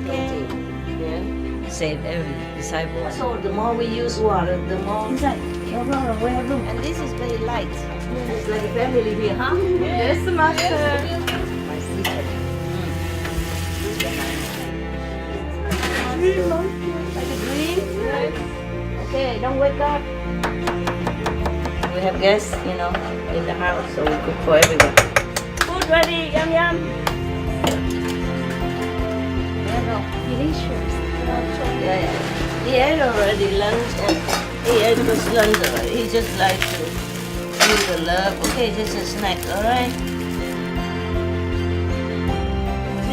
plenty. Yeah. Save every disciple. So the more we use water, the more. Inside. No problem. We have room. And this is very light. It's like a family here, huh? Yes, Master. My sister. Like a dream. Okay, don't wake up. We have guests, in the house, so we cook for everyone. Food ready, yum yum. Delicious. Yeah. He ate already lunch and he ate his lunch already. He just likes to feel the love. Okay, this is a snack, alright?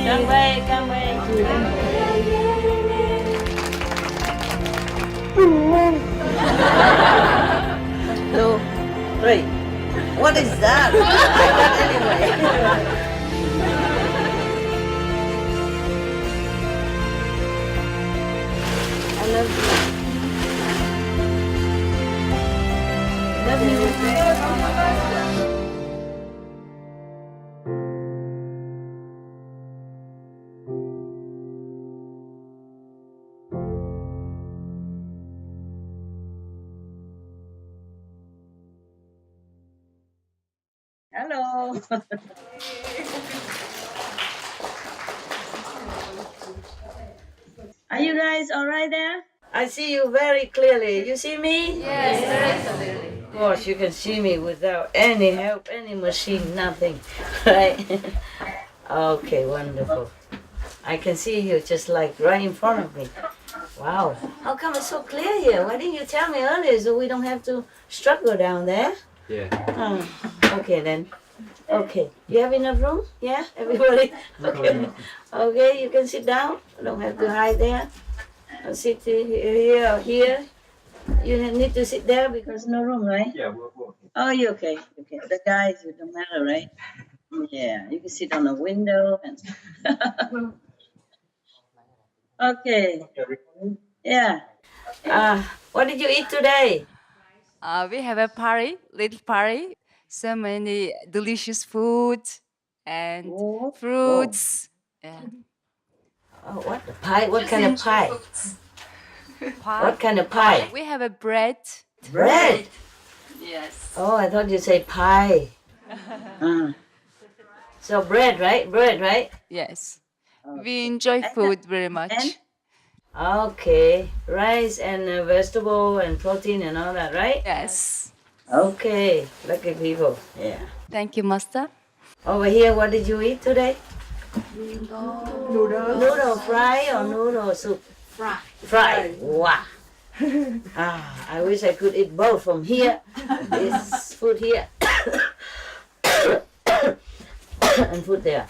Come away, come away. 2, 3. What is that? I got anyway. I love you. Love you. Hello. Are you guys all right there? I see you very clearly. You see me? Yes, very clearly. Of course, you can see me without any help, any machine, nothing. Right? Okay, wonderful. I can see you just like right in front of me. Wow. How come it's so clear here? Why didn't you tell me earlier so we don't have to struggle down there? Yeah. Okay then. Okay. You have enough room? Yeah? Everybody? Okay. Okay, you can sit down. Don't have to hide there. Sit here or here. You need to sit there because no room, right? Yeah, we'll Oh, you okay? Okay. The guys, it don't matter, right? Yeah, you can sit on the window and. Okay. Yeah. What did you eat today? We have a party, little party. So many delicious food and Oh, fruits. Yeah. Oh, what the pie? What kind of pie? Pie. What kind of pie? We have a bread. Bread. Yes. Oh, I thought you say pie. So bread, right? Bread, right? Yes. We enjoy food very much. And? Okay. Rice and vegetable and protein and all that, right? Yes. Okay. Lucky people. Yeah. Thank you, Master. Over here, what did you eat today? Noodle fry or noodle soup? Fry. Fry. Wow. I wish I could eat both from here. This food here. And food there.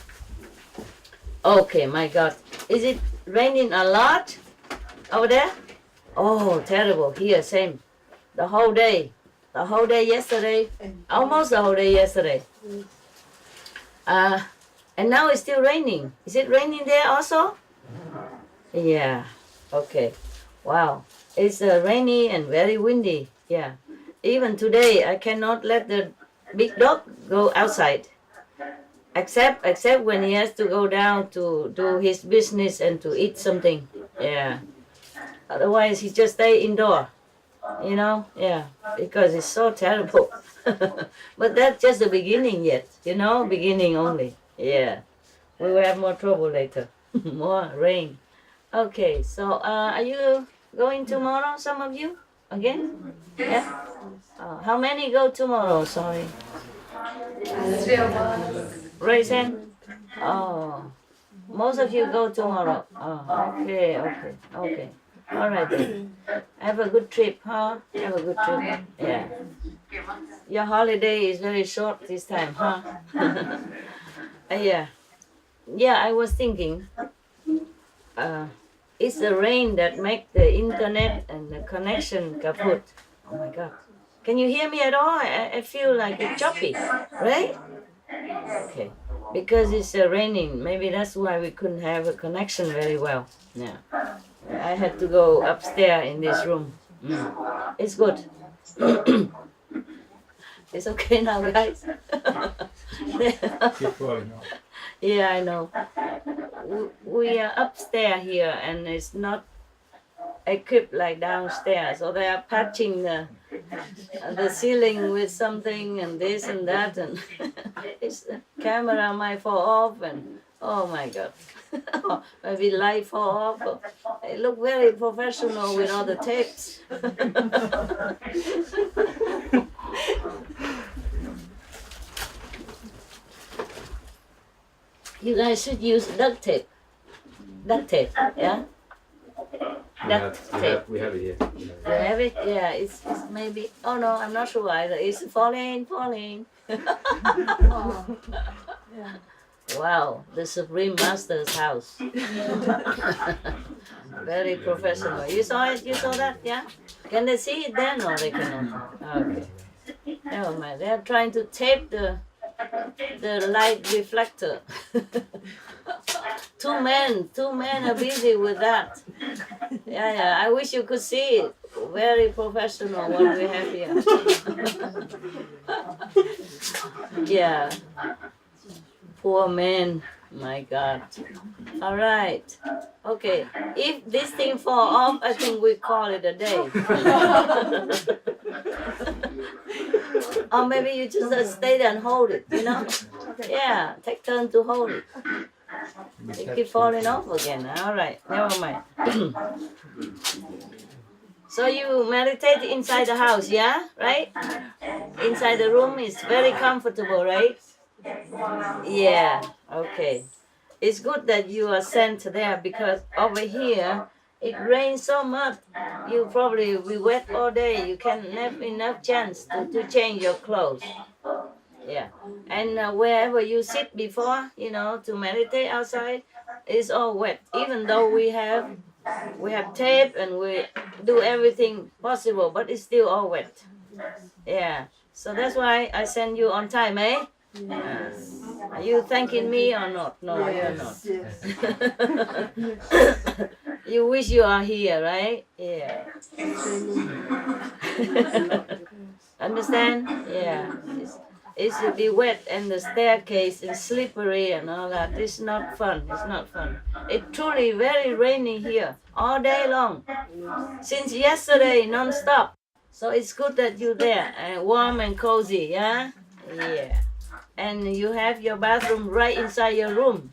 Okay, my God. Is it raining a lot over there? Oh, terrible. Here, same. The whole day. The whole day yesterday. Almost the whole day yesterday. And now it's still raining. Is it raining there also? Yeah. Okay. Wow. It's rainy and very windy. Yeah. Even today, I cannot let the big dog go outside. Except when he has to go down to do his business and to eat something. Yeah. Otherwise, he just stay indoor. Yeah. Because it's so terrible. But that's just the beginning yet. Beginning only. Yeah. We will have more trouble later. More rain. Okay. So, are you going tomorrow? Some of you again? Yeah. How many go tomorrow? Sorry. 3 of us. Raise hand. Oh, most of you go tomorrow. Oh, okay. All right then. Have a good trip, huh? Have a good trip. Yeah. Your holiday is very short this time, huh? Yeah. Yeah, I was thinking. It's the rain that make the internet and the connection kaput. Oh my God. Can you hear me at all? I feel like it's choppy, right? Okay, because it's raining. Maybe that's why we couldn't have a connection very well. Yeah, I had to go upstairs in this room. It's good. It's okay now, guys. keep going now. Yeah, I know. we are upstairs here, and it's not equipped like downstairs. So they are patching the ceiling with something and this and that, and the camera might fall off, and oh my God, maybe light fall off. It look very professional with all the tapes. You guys should use duct tape. Duct tape, yeah? We have it here. You have it? Yeah, it's maybe, oh no, I'm not sure either. It's falling. Wow, the Supreme Master's house. Very professional. You saw it? You saw that? Yeah? Can they see it then? No, they cannot. Okay. Never mind. They're trying to tape the light reflector. Two men are busy with that. Yeah, I wish you could see it. Very professional what we have here. Yeah. Poor man. My God. All right. Okay. If this thing fall off, I think we call it a day. Or maybe you just stay there and hold it, you know? Yeah, take turn to hold it. It keep falling off again. All right, never mind. So you meditate inside the house, yeah? Right? Inside the room is very comfortable, right? Yeah, okay. It's good that you are sent there, because over here it rains so much. You probably will be wet all day. You can't have enough chance to change your clothes. Yeah, and wherever you sit before, you know, to meditate outside, it's all wet. Even though we have tape and we do everything possible, but it's still all wet. Yeah, so that's why I send you on time, eh? Are you thanking me or not? No, you're not. You wish you are here, right? Yeah. Understand? Yeah. It should be wet, and the staircase is slippery and all that. It's not fun. It's not fun. It's truly very rainy here all day long. Since yesterday, non-stop. So it's good that you're there, and warm and cozy, yeah? Yeah. And you have your bathroom right inside your room.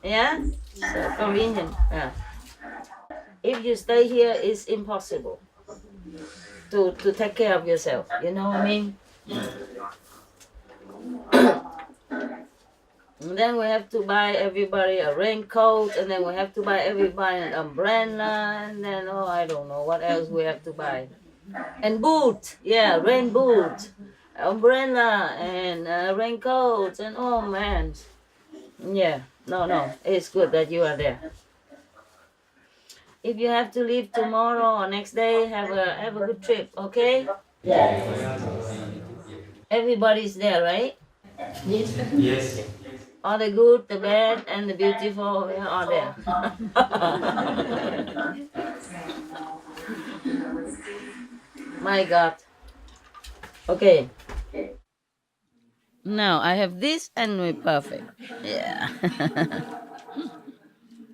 Yeah? So convenient. Yeah. If you stay here, it's impossible to take care of yourself. You know what I mean? And then we have to buy everybody a raincoat, and then we have to buy everybody an umbrella, and then, oh, I don't know what else we have to buy. And boot, yeah, rain boot, umbrella, and raincoats, and oh man. Yeah, no, it's good that you are there. If you have to leave tomorrow or next day, have a good trip, okay? Everybody's there, right? Yes. All the good, the bad, and the beautiful, we are all there. My God. Okay. Now I have this and we're perfect. Yeah.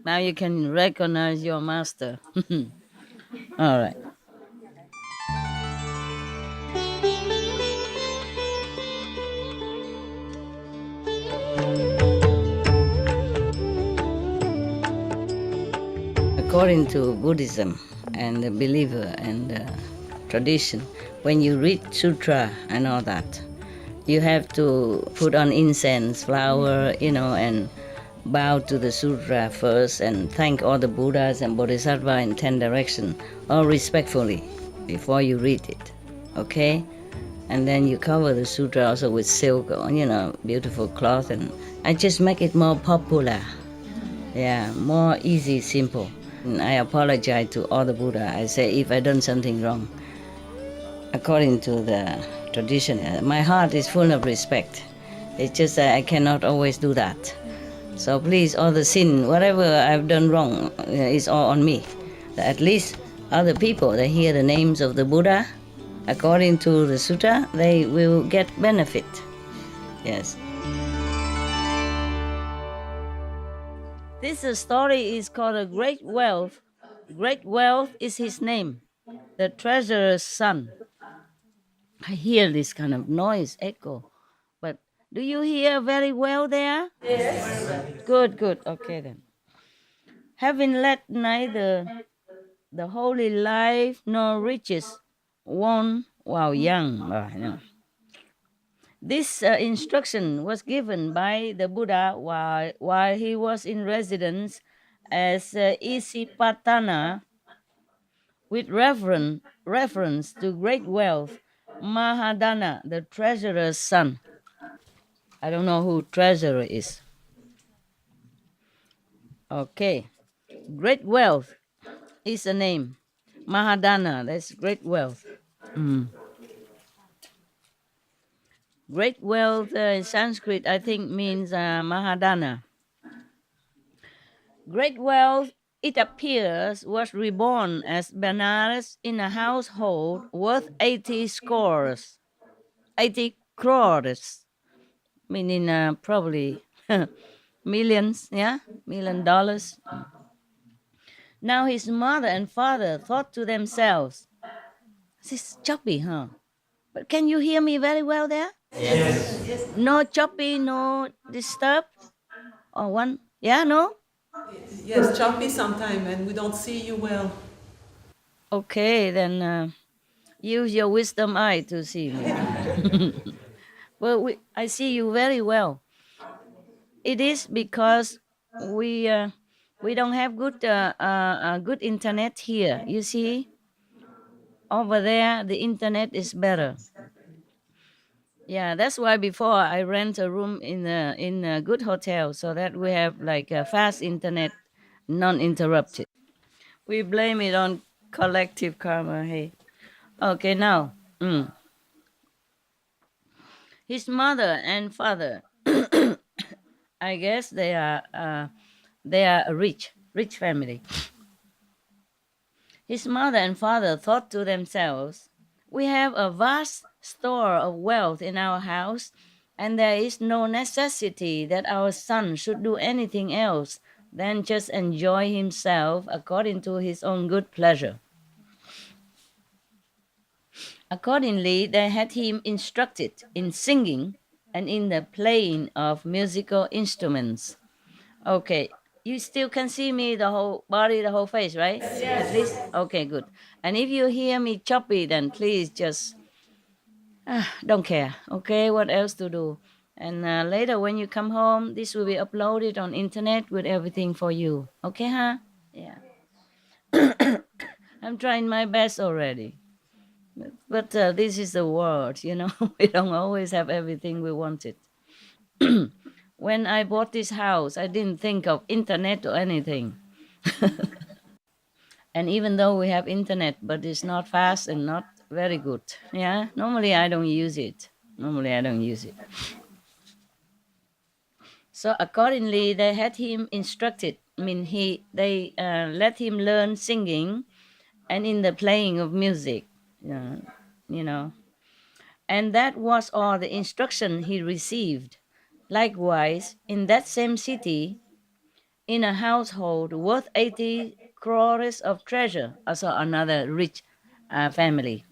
Now you can recognize your master. All right. According to Buddhism and the believer and the tradition, when you read sutra and all that, you have to put on incense, flower, you know, and bow to the sutra first and thank all the Buddhas and Bodhisattvas in 10 directions, all respectfully, before you read it, okay? And then you cover the sutra also with silk, you know, beautiful cloth, and I just make it more popular. Yeah, more easy, simple. And I apologize to all the Buddha. I say if I done something wrong, according to the tradition, my heart is full of respect. It's just that I cannot always do that. So please, all the sin, whatever I've done wrong, is all on me. At least other people, they hear the names of the Buddha, according to the sutta, they will get benefit. Yes. This story is called a Great Wealth. Great Wealth is his name, the treasurer's son. I hear this kind of noise, echo. But do you hear very well there? Yes. Good, good. Okay then. Having led neither the holy life nor riches, one while young. This instruction was given by the Buddha while he was in residence as Isipatana with reference to great wealth, Mahadana, the treasurer's son. I don't know who treasurer is. Okay. Great wealth is a name. Mahadana, that's great wealth. Mm. Great wealth in Sanskrit, I think, means Mahadana. Great wealth, it appears, was reborn as Benares in a household worth 80 scores, 80 crores, meaning probably millions, yeah, $1 million. Now his mother and father thought to themselves, this is choppy, huh? But can you hear me very well there? Yes. No choppy, no disturb? Or one? Yeah, no? Yes, choppy sometime, and we don't see you well. Okay, then use your wisdom eye to see me. Well, I see you very well. It is because we don't have good internet here. You see, over there the internet is better. Yeah, that's why before I rent a room in a good hotel so that we have like a fast internet, non-interrupted. We blame it on collective karma. Hey, okay, now his mother and father, I guess they are a rich family. His mother and father thought to themselves, we have a vast store of wealth in our house, and there is no necessity that our son should do anything else than just enjoy himself according to his own good pleasure. Accordingly, they had him instructed in singing and in the playing of musical instruments. Okay, you still can see me, the whole body, the whole face, right? At least? Okay, good. And if you hear me choppy, then please just don't care. Okay, what else to do? And later when you come home, this will be uploaded on internet with everything for you. Okay, huh? Yeah. I'm trying my best already. But this is the world, you know. We don't always have everything we wanted. When I bought this house, I didn't think of internet or anything. And even though we have internet, but it's not fast and not very good. Yeah, normally I don't use it. So accordingly, they had him instructed. I mean, they let him learn singing and in the playing of music. You know, and that was all the instruction he received. Likewise, in that same city, in a household worth 80 crores of treasure, also another rich family,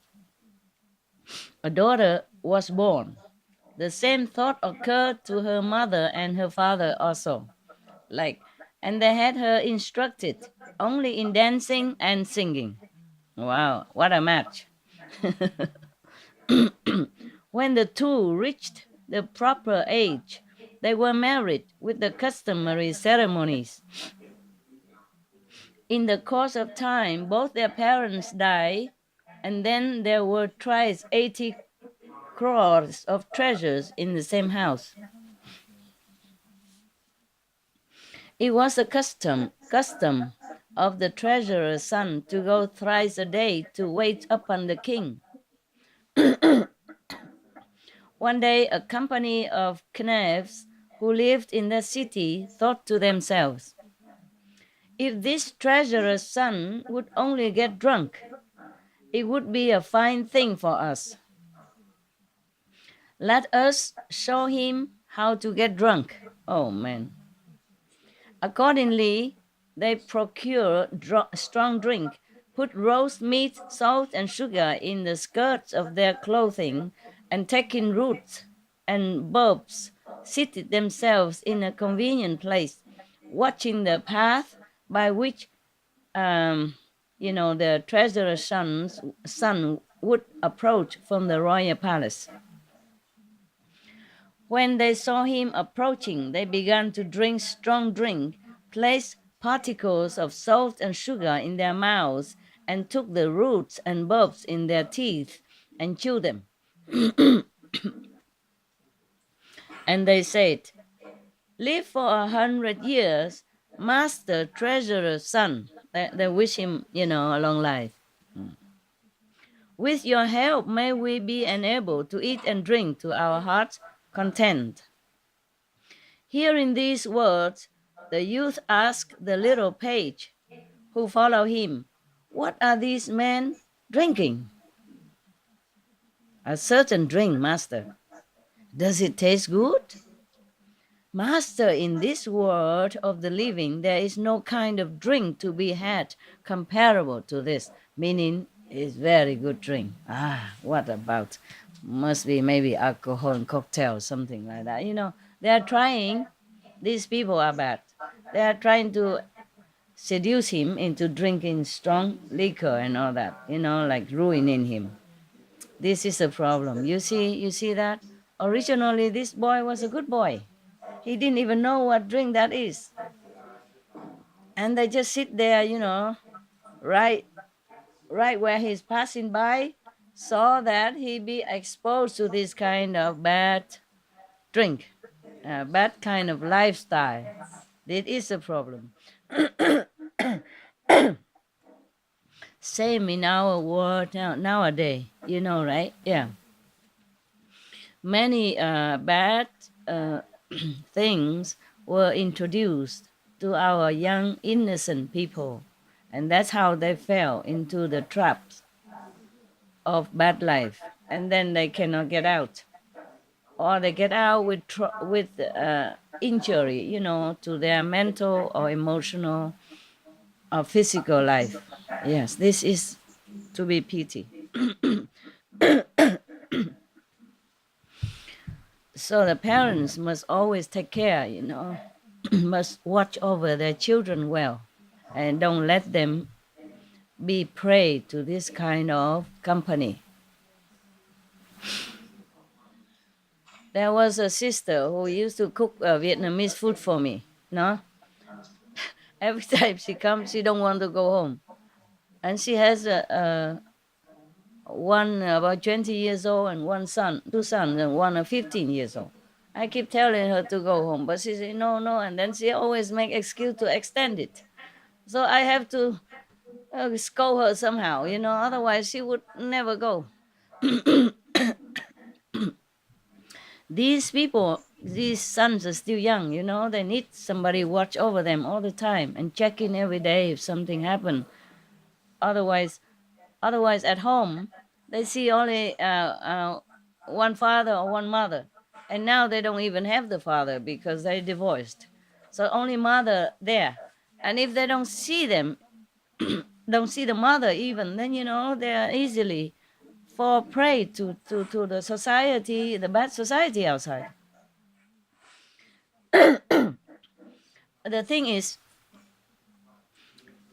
a daughter was born. The same thought occurred to her mother and her father also. And they had her instructed only in dancing and singing. Wow, what a match. When the two reached the proper age, they were married with the customary ceremonies. In the course of time, both their parents died, and then there were thrice 80 crores of treasures in the same house. It was a custom of the treasurer's son to go thrice a day to wait upon the king. One day, a company of knaves who lived in the city thought to themselves, if this treasurer's son would only get drunk, it would be a fine thing for us. Let us show him how to get drunk. Oh man. Accordingly, they procure strong drink, put roast meat, salt, and sugar in the skirts of their clothing, and taking roots and bulbs, seated themselves in a convenient place, watching the path by which, the treasurer's son would approach from the royal palace. When they saw him approaching, they began to drink strong drink, placed particles of salt and sugar in their mouths, and took the roots and bulbs in their teeth and chewed them. And they said, "Live for 100 years, master treasurer's son." They wish him, a long life. "With your help, may we be enabled to eat and drink to our heart's content." Hearing these words, the youth asked the little page who followed him, "What are these men drinking?" "A certain drink, master." "Does it taste good?" "Master, in this world of the living, there is no kind of drink to be had comparable to this," meaning it's very good drink. What about? Must be maybe alcohol and cocktail, something like that. They are trying, these people are bad. They are trying to seduce him into drinking strong liquor and all that, like ruining him. This is a problem. You see that? Originally, this boy was a good boy. He didn't even know what drink that is. And they just sit there, right where he's passing by, saw that he be exposed to this kind of bad drink, bad kind of lifestyle. This is a problem. Same in our world nowadays, right? Yeah. Many bad things were introduced to our young innocent people, and that's how they fell into the traps of bad life, and then they cannot get out, or they get out with injury, to their mental or emotional or physical life. Yes, this is to be pitied. So the parents must always take care, must watch over their children well, and don't let them be prey to this kind of company. There was a sister who used to cook Vietnamese food for me. No, every time she comes, she don't want to go home, and she has one about 20 years old and two sons, and one 15 years old. I keep telling her to go home, but she said no, no, and then she always make excuse to extend it. So I have to scold her somehow, otherwise she would never go. These people, these sons are still young, they need somebody watch over them all the time and check in every day if something happened. Otherwise at home, they see only one father or one mother. And now they don't even have the father because they divorced. So only mother there. And if they don't see them, don't see the mother even, then, they are easily fall prey to the society, the bad society outside. The thing is,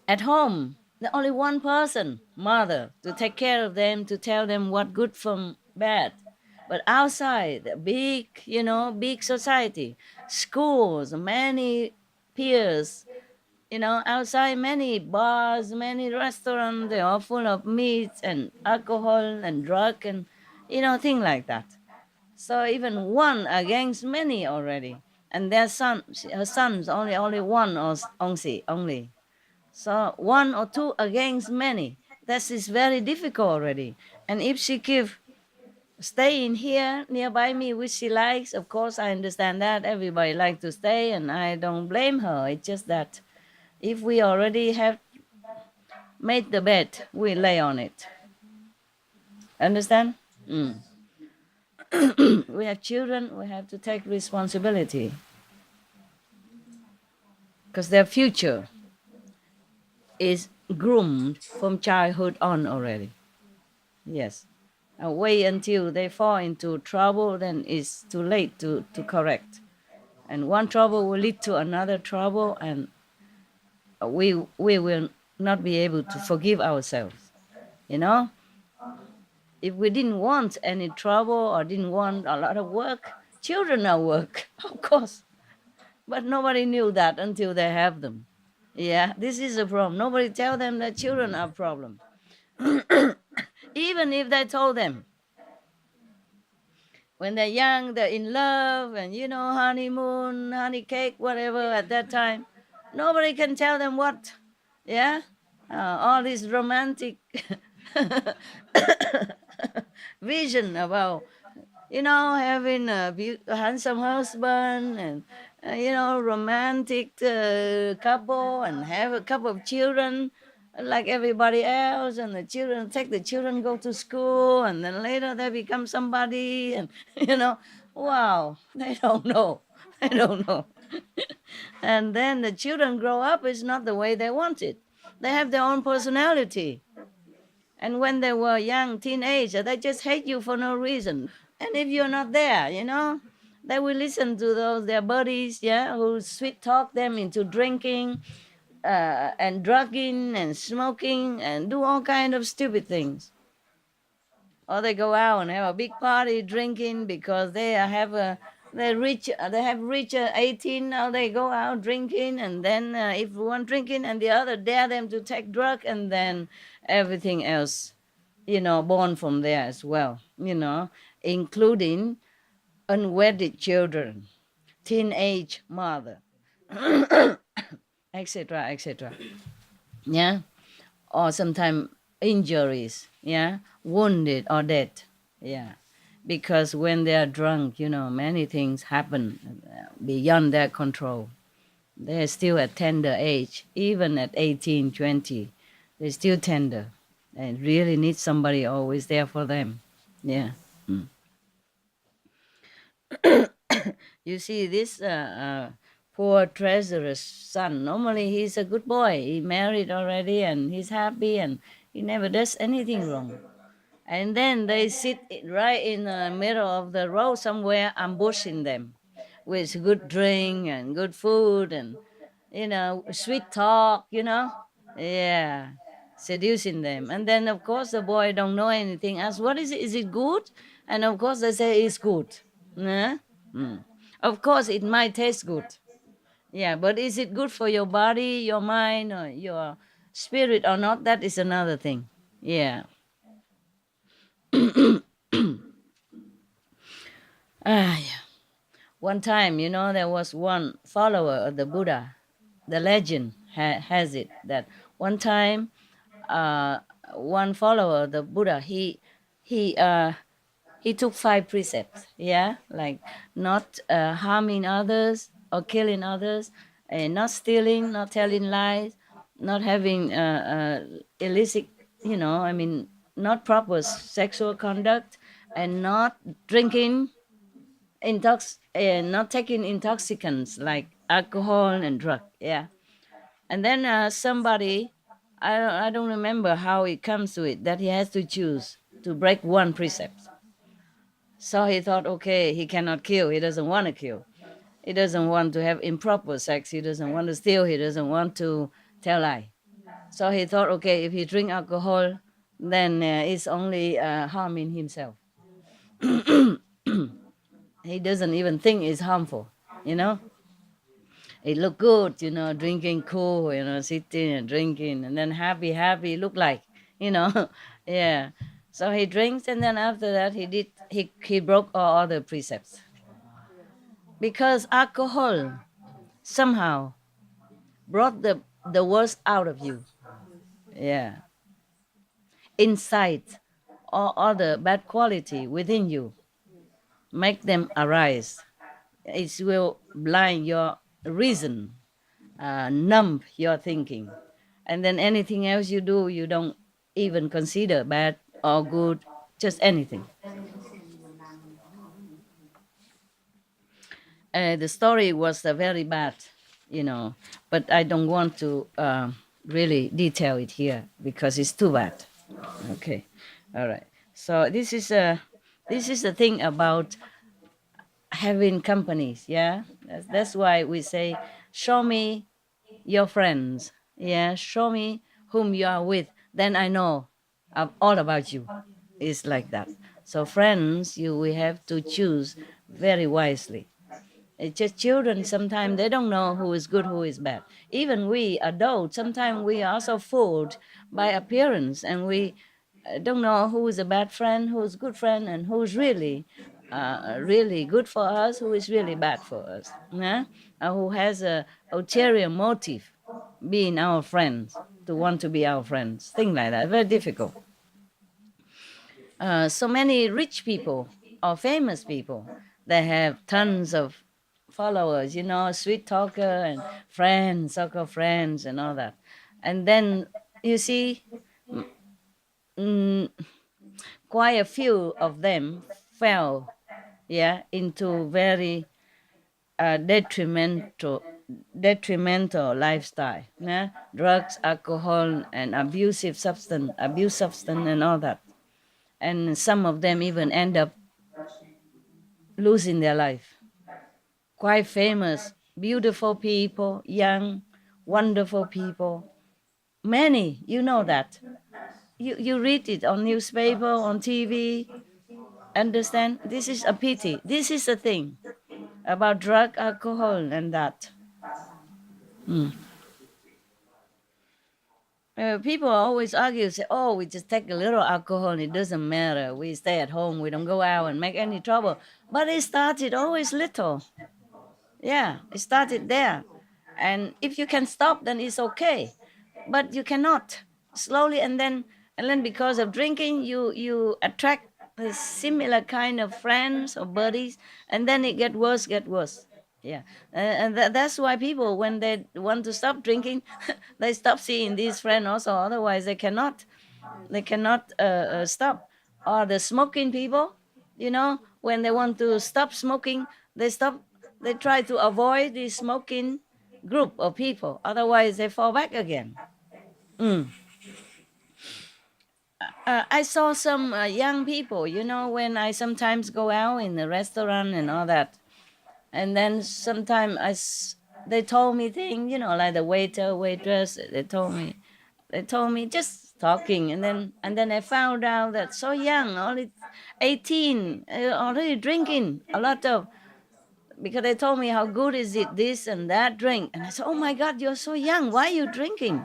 at home, the only one person, mother, to take care of them, to tell them what good from bad. But outside, the big society, schools, many peers, outside many bars, many restaurants, they are full of meat and alcohol and drug and, things like that. So even one against many already. And her sons only one or only. So one or two against many. That is very difficult already. And if she give staying here nearby me, which she likes, of course I understand that everybody likes to stay, and I don't blame her. It's just that if we already have made the bed, we lay on it. Understand? We have children, we have to take responsibility. because their future is groomed from childhood on already. Yes. Wait until they fall into trouble, then it's too late to correct. And one trouble will lead to another trouble, and we will not be able to forgive ourselves. You know, if we didn't want any trouble or didn't want a lot of work, children are work, of course. But nobody knew that until they have them. Yeah, this is a problem. Nobody tell them that children are a problem. Even if they told them when they're young, they're in love, and honeymoon, honey cake, whatever at that time, nobody can tell them what. Yeah, all this romantic vision about having a handsome husband and romantic couple and have a couple of children like everybody else, and the children take the children go to school, and then later they become somebody, and wow, they don't know. They don't know. And then the children grow up, it's not the way they want it. They have their own personality. And when they were young, teenager, they just hate you for no reason. And if you're not there, they will listen to their buddies, yeah, who sweet talk them into drinking and drugging and smoking and do all kind of stupid things. Or they go out and have a big party drinking because they have reached 18 now. They go out drinking, and then if one drinking and the other dare them to take drug, and then everything else born from there as well, including unwedded children, teenage mother, etc., etc. Yeah, or sometimes injuries. Yeah, wounded or dead. Yeah, because when they are drunk, many things happen beyond their control. They're still at tender age, even at 18, 20. They're still tender and really need somebody always there for them. Yeah. Mm. You see, this poor treasurer's son, normally he's a good boy. He married already and he's happy and he never does anything wrong. And then they sit right in the middle of the road somewhere, ambushing them with good drink and good food and, sweet talk, Yeah, seducing them. And then, of course, the boy don't know anything. Ask, what is it? Is it good? And, of course, they say it's good. Yeah? Mm. Of course, it might taste good. Yeah, but is it good for your body, your mind, or your spirit or not? That is another thing. Yeah. Yeah. One time, there was one follower of the Buddha. The legend has it that one time, uh, one follower of the Buddha, he took 5 precepts. Yeah, like not harming others or killing others, and not stealing, not telling lies, not having illicit, not proper sexual conduct, and not drinking not taking intoxicants like alcohol and drug. Yeah, and then somebody, I don't remember how it comes to it that he has to choose to break one precept. So he thought, okay, he cannot kill. He doesn't want to kill. He doesn't want to have improper sex. He doesn't want to steal. He doesn't want to tell lie. So he thought, okay, if he drink alcohol, then it's only harming himself. He doesn't even think it's harmful, It look good, drinking cool, sitting and drinking, and then happy, look like, yeah. So he drinks, and then after that, he broke all other precepts. Because alcohol somehow brought the worst out of you. Yeah. Inside all other bad quality within you, make them arise. It will blind your reason, numb your thinking. And then anything else you do, you don't even consider bad or good, just anything. The story was very bad. you know. But I don't want to really detail it here because it's too bad. Okay, all right. So this is the thing about having companies. Yeah, that's why we say, show me your friends. Yeah, show me whom you are with. Then I know all about you. It's like that. So friends, we have to choose very wisely. It's just children, sometimes they don't know who is good, who is bad. Even we adults, sometimes we are also fooled by appearance, and we don't know who is a bad friend, who is a good friend, and who's really really good for us, who is really bad for us. Yeah? Who has a ulterior motive being our friends, to want to be our friends, things like that. Very difficult. So many rich people or famous people, they have tons of followers, you know, sweet talker and friends, soccer friends, and all that. And then you see, mm, quite a few of them fell, yeah, into very detrimental lifestyle, yeah? Drugs, alcohol, and abuse substance, and all that. And some of them even end up losing their life. Quite famous, beautiful people, young, wonderful people. Many, you know that. You read it on newspaper, on TV. Understand? This is a pity. This is the thing about drug, alcohol, and that. People always argue, say, "Oh, we just take a little alcohol, and it doesn't matter. We stay at home. We don't go out and make any trouble." But it started always little. Yeah, it started there. And if you can stop, then it's okay. But you cannot. Slowly, and then because of drinking, you attract the similar kind of friends or buddies, and then it get worse. Yeah, and that's why people, when they want to stop drinking, they stop seeing these friends also. Otherwise, they cannot stop. Or the smoking people, you know, when they want to stop smoking, they stop. They try to avoid the smoking group of people. Otherwise, they fall back again. Mm. I saw some young people, you know, when I sometimes go out in the restaurant and all that, and then sometimes they told me things, you know, like the waiter, waitress. They told me just talking, and then I found out that so young, only 18, already drinking a lot of, because they told me how good is it, this and that drink, and I said, oh my God, you're so young, why are you drinking?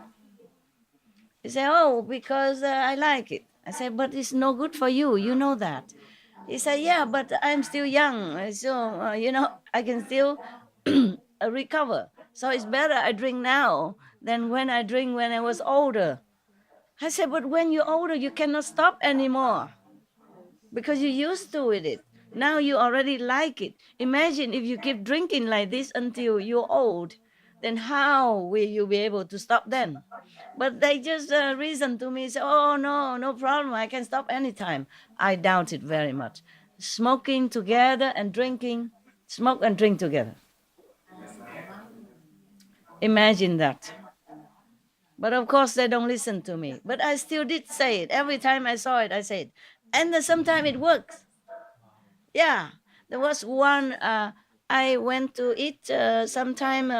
He said, oh, because I like it. I said, but it's no good for you, you know that. He said, yeah, but I'm still young, so you know, I can still recover. So it's better I drink now than when I drink when I was older. I said, but when you're older, you cannot stop anymore because you're used to it. Now you already like it. Imagine if you keep drinking like this until you're old, then how will you be able to stop then? But they just reason to me, say, oh, no, no problem. I can stop anytime. I doubt it very much. Smoking together and drinking, smoke and drink together. Imagine that. But of course, they don't listen to me. But I still did say it. Every time I saw it, I said, and then sometimes it works. Yeah, there was one. I went to eat sometime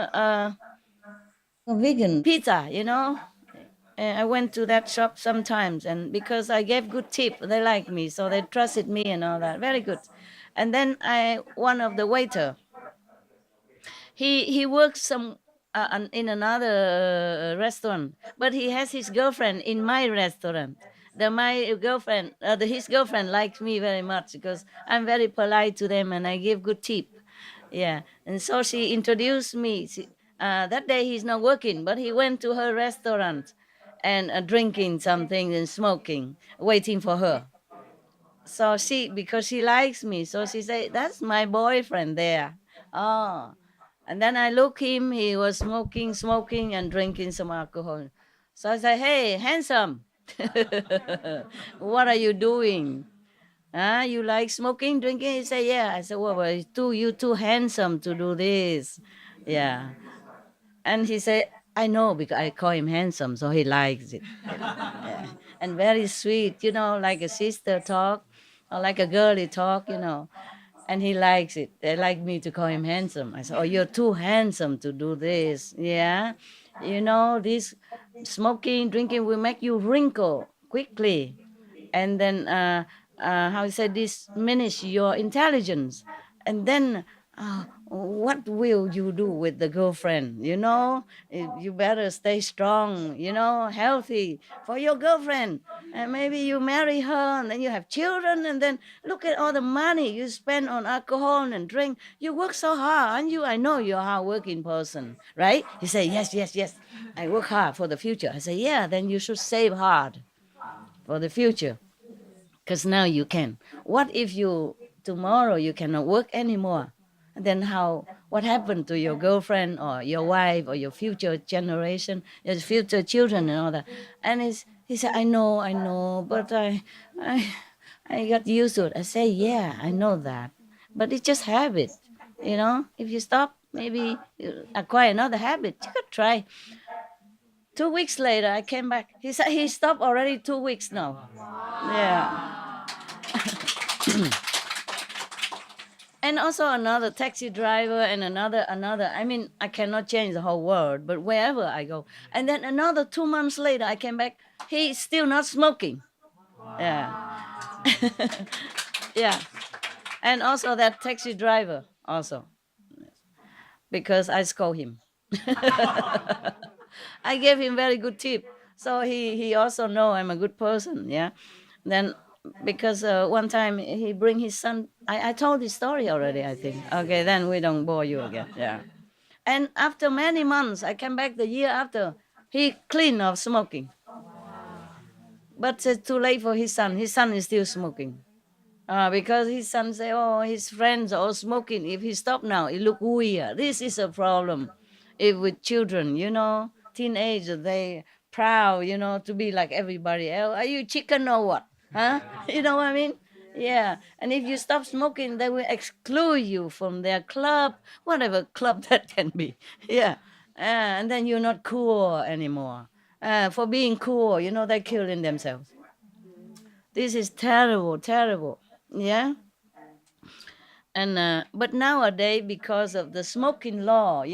vegan pizza. You know, I went to that shop sometimes, and because I gave good tip, they liked me, so they trusted me and all that. Very good. And then one of the waiter, he works in another restaurant, but he has his girlfriend in my restaurant. His girlfriend likes me very much because I'm very polite to them and I give good tip. Yeah, and so she introduced me. That day he's not working, but he went to her restaurant and drinking something and smoking, waiting for her. So because she likes me, so she said, "That's my boyfriend there." Oh, and then I look him. He was smoking, and drinking some alcohol. So I said, "Hey, handsome, what are you doing? Huh? You like smoking, drinking?" He said, "Yeah." I said, "Well, you too handsome to do this." Yeah. And he said, I know because I call him handsome, so he likes it. Yeah. And very sweet, like a sister talk or like a girly talk, and he likes it. They like me to call him handsome. I said, "Oh, you're too handsome to do this." Yeah, this smoking, drinking will make you wrinkle quickly, and then how you say this diminish your intelligence, and then what will you do with the girlfriend? You better stay strong, healthy for your girlfriend, and maybe you marry her and then you have children, and then look at all the money you spend on alcohol and drink. You work so hard, and I know you're a hard-working person, right? He said, yes, yes, yes, I work hard for the future. I say, yeah, then you should save hard for the future, because now you can. What if tomorrow you cannot work anymore? And then what happened to your girlfriend or your wife or your future generation, your future children and all that? And he said, I know, but I I got used to it. I say, yeah, I know that, but it's just habit. If you stop, maybe you acquire another habit. You could try. 2 weeks later, I came back. He said he stopped already 2 weeks now. Yeah. And also another taxi driver and another. I mean, I cannot change the whole world, but wherever I go. And then another 2 months later, I came back. He's still not smoking. Yeah. Yeah. And also that taxi driver also, because I scold him. I gave him very good tip, so he also know I'm a good person. Yeah. Then because one time he bring his son. I told this story already, I think. Okay, then we don't bore you again. Yeah. And after many months, I came back the year after. He clean of smoking, but it's too late for his son. His son is still smoking. Because his son say, oh, his friends are all smoking. If he stop now, it look weird. This is a problem. If with children, teenagers, they proud, to be like everybody else. Are you chicken or what? Huh? You know what I mean? Yeah. And if you stop smoking, they will exclude you from their club, whatever club that can be. Yeah. And then you're not cool anymore. For being cool, they're killing themselves. This is terrible, terrible. Yeah. And but nowadays, because of the smoking law,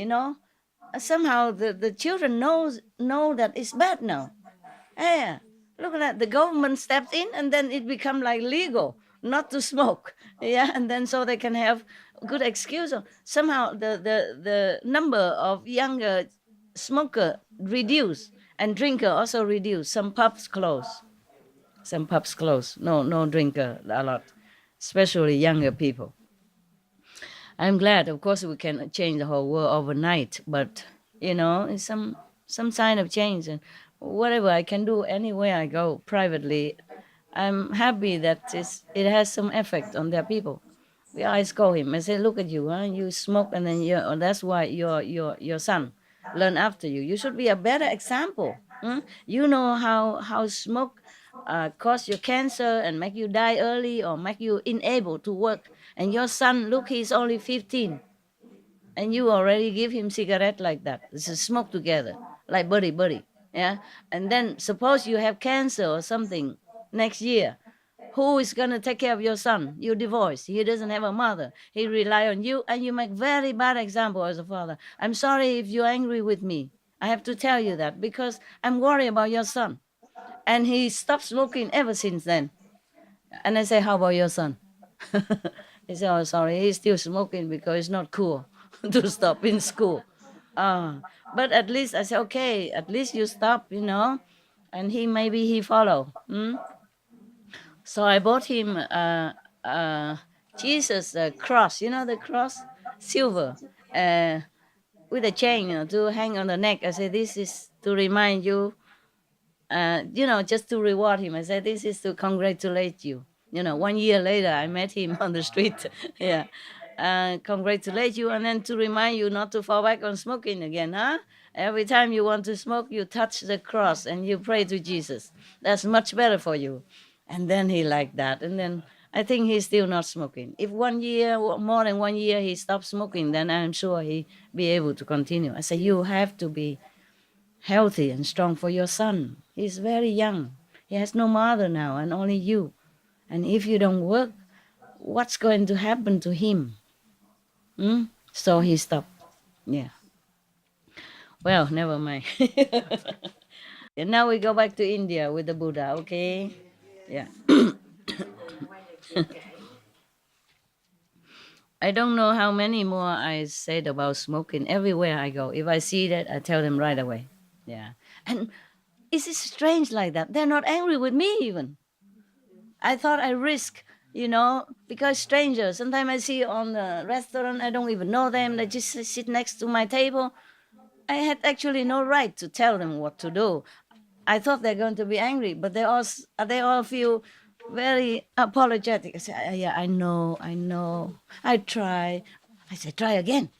somehow the children know that it's bad now. Yeah, look at that. The government steps in, and then it become like legal not to smoke. Yeah, and then so they can have good excuse. Somehow the number of younger smoker reduce, and drinker also reduce. Some pubs close. No drinker a lot, especially younger people. I'm glad, of course, we can change the whole world overnight, but it's some sign of change, and whatever I can do anywhere I go privately, I'm happy that it has some effect on their people. I scold him. I say, look at you, huh? You smoke, and then that's why your son learn after you. You should be a better example. You know how smoke cause you cancer and make you die early or make you unable to work. And your son, look, he's only 15, and you already give him cigarette like that. It's a smoke together, like buddy. Yeah. And then suppose you have cancer or something next year. Who is going to take care of your son? You divorced. He doesn't have a mother. He rely on you, and you make very bad example as a father. I'm sorry if you're angry with me. I have to tell you that because I'm worried about your son. And he stopped smoking ever since then. And I say, how about your son? He said, oh, sorry, he's still smoking because it's not cool to stop in school. But at least I said, okay, at least you stop, and maybe he follow. So I bought him Jesus cross, the cross, silver, with a chain, to hang on the neck. I said, this is to remind you, just to reward him. I said, this is to congratulate you. 1 year later, I met him on the street. Yeah. Congratulate you, and then to remind you not to fall back on smoking again, huh? Every time you want to smoke, you touch the cross and you pray to Jesus. That's much better for you. And then he liked that. And then I think he's still not smoking. If 1 year, more than 1 year, he stops smoking, then I'm sure he be able to continue. I say, you have to be healthy and strong for your son. He's very young. He has no mother now and only you. And if you don't work, what's going to happen to him? So he stopped. Yeah. Well, never mind. And now we go back to India with the Buddha, okay? Yeah. I don't know how many more I said about smoking everywhere I go. If I see that, I tell them right away. Yeah. And it's strange like that. They're not angry with me even. I thought I risk, because strangers, sometimes I see on the restaurant, I don't even know them, they just sit next to my table. I had actually no right to tell them what to do. I thought they're going to be angry, but they all feel very apologetic. I say, yeah, I know, I try. I say, try again.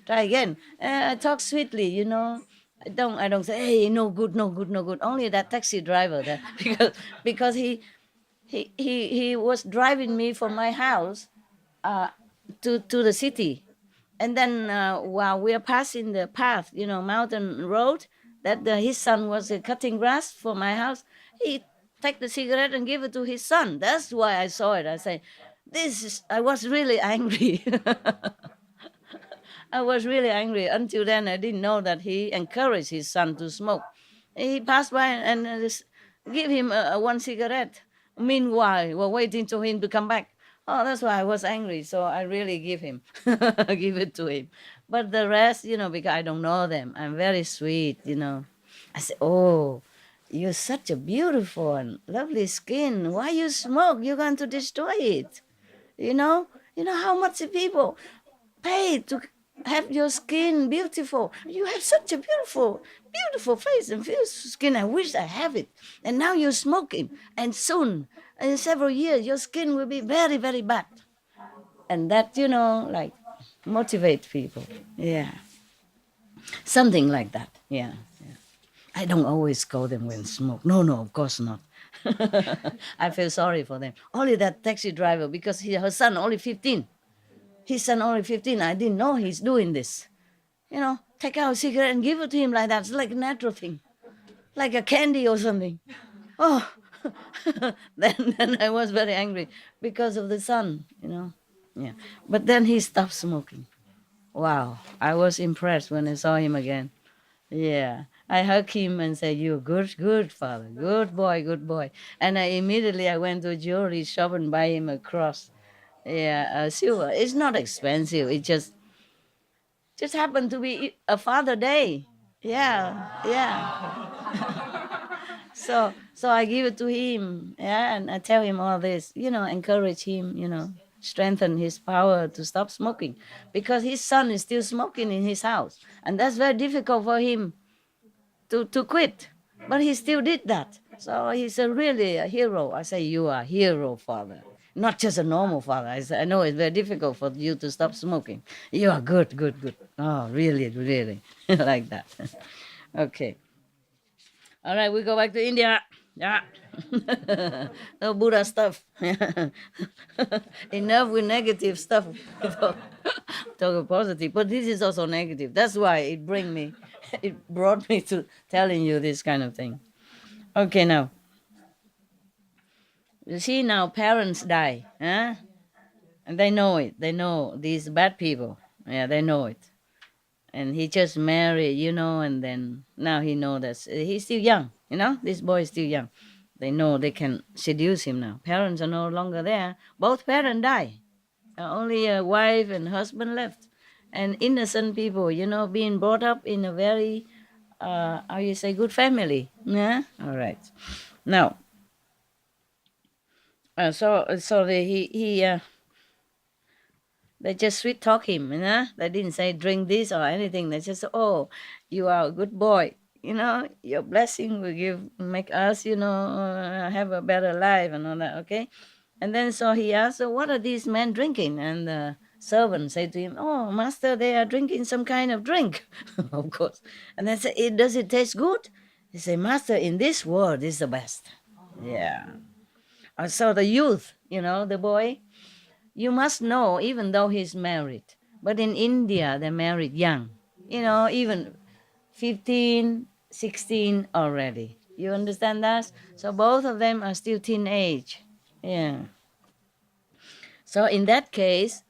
Try again. I talk sweetly, I don't say, hey, no good, no good, no good. Only that taxi driver that because he was driving me from my house to the city. And then while we are passing the path, mountain road, that his son was cutting grass for my house, he take the cigarette and give it to his son. That's why I saw it. I say, I was really angry. I was really angry. Until then, I didn't know that he encouraged his son to smoke. He passed by and just give him one cigarette. Meanwhile, we're waiting for him to come back. Oh, that's why I was angry. So I really give it to him. But the rest, because I don't know them, I'm very sweet, I say, oh, you're such a beautiful and lovely skin. Why you smoke? You're going to destroy it. You know how much people pay to have your skin beautiful. You have such a beautiful face and skin. I wish I have it. And now you're smoking. And soon, in several years, your skin will be very, very bad. And that, like motivate people. Yeah. Something like that. Yeah. I don't always scold them when smoke. No, of course not. I feel sorry for them. Only that taxi driver, because her son only 15. His son only 15. I didn't know he's doing this. Take out a cigarette and give it to him like that. It's like a natural thing. Like a candy or something. Oh, then I was very angry because of the son, Yeah. But then he stopped smoking. Wow. I was impressed when I saw him again. Yeah. I hugged him and said, you're good father. Good boy. And I went to a jewelry shop and buy him a cross. Yeah, silver. It's not expensive. It just happened to be a Father Day. Yeah. So I give it to him. Yeah, and I tell him all this. Encourage him. Strengthen his power to stop smoking, because his son is still smoking in his house, and that's very difficult for him to quit. But he still did that. So he's really a hero. I say, you are a hero, father. Not just a normal father. I know it's very difficult for you to stop smoking. You are good. Oh, really, like that. Okay. All right, we go back to India. Yeah. No Buddha stuff. Enough with negative stuff. Talk positive. But this is also negative. That's why it brought me to telling you this kind of thing. Okay, now. You see, now parents die, huh? And they know it. They know these bad people. Yeah, they know it. And he just married, and then now he knows that he's still young, This boy is still young. They know they can seduce him now. Parents are no longer there. Both parents die. Only a wife and husband left. And innocent people, being brought up in a very, good family. Yeah? All right. Now, they just sweet talk him, They didn't say drink this or anything. They just, oh, you are a good boy. Your blessing will make us, have a better life and all that, okay? And then so he asked, so what are these men drinking? And the servant said to him, oh, master, they are drinking some kind of drink, of course. And then said, does it taste good? He said, master, in this world, this is the best. Yeah. So the youth, the boy, you must know, even though he's married, but in India, they're married young, even 15, 16 already. You understand that? So both of them are still teenage. Yeah. So in that case,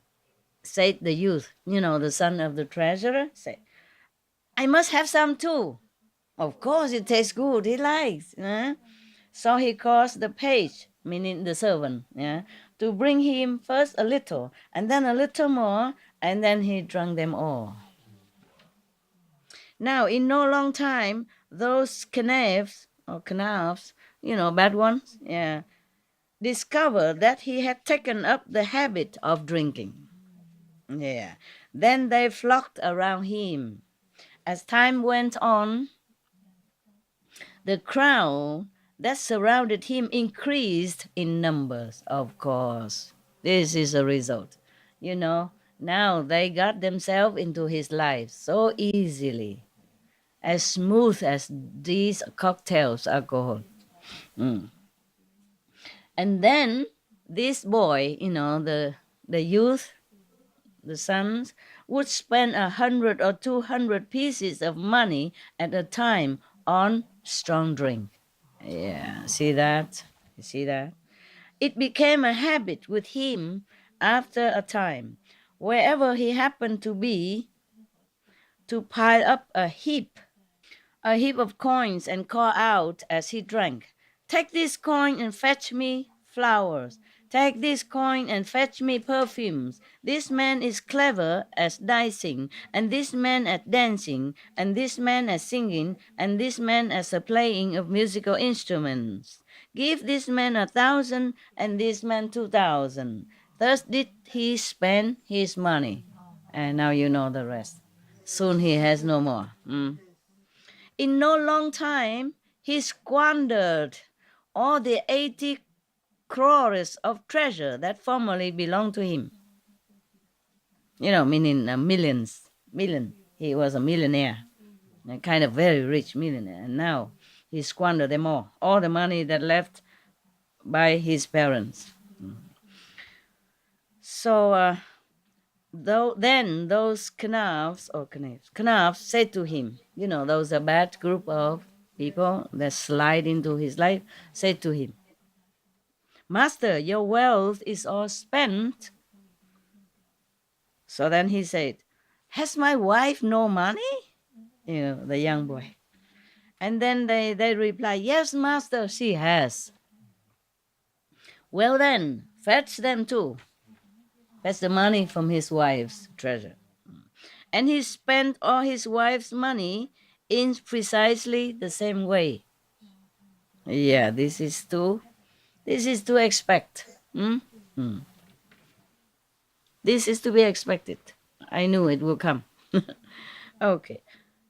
said the youth, the son of the treasurer, said, I must have some too. Of course, it tastes good. He likes. So he caused the page, meaning the servant, to bring him first a little, and then a little more, and then he drank them all. Now, in no long time, those canafs, bad ones, discovered that he had taken up the habit of drinking. Yeah. Then they flocked around him. As time went on, the crowd that surrounded him increased in numbers, of course. This is a result. Now they got themselves into his life so easily, as smooth as these cocktails, alcohol. And then this boy, the youth, the sons, would spend 100 or 200 pieces of money at a time on strong drink. Yeah, see that? You see that? It became a habit with him after a time, wherever he happened to be, to pile up a heap of coins and call out as he drank, Take this coin and fetch me flowers. Take this coin and fetch me perfumes. This man is clever at dancing, and this man at dancing, and this man at singing, and this man at the playing of musical instruments. Give this man 1,000, and this man 2,000. Thus did he spend his money. And now you know the rest. Soon he has no more. In no long time, he squandered all the 80 crores of treasure that formerly belonged to him. Meaning million. He was a millionaire, a kind of very rich millionaire. And now he squandered them all the money that left by his parents. So then those canafs said to him, those are bad group of people that slide into his life, said to him, Master, your wealth is all spent. So then he said, Has my wife no money? The young boy. And then they reply, Yes, master, she has. Well then, fetch them too. Fetch the money from his wife's treasure. And he spent all his wife's money in precisely the same way. Yeah, this is to expect. This is to be expected. I knew it will come. Okay.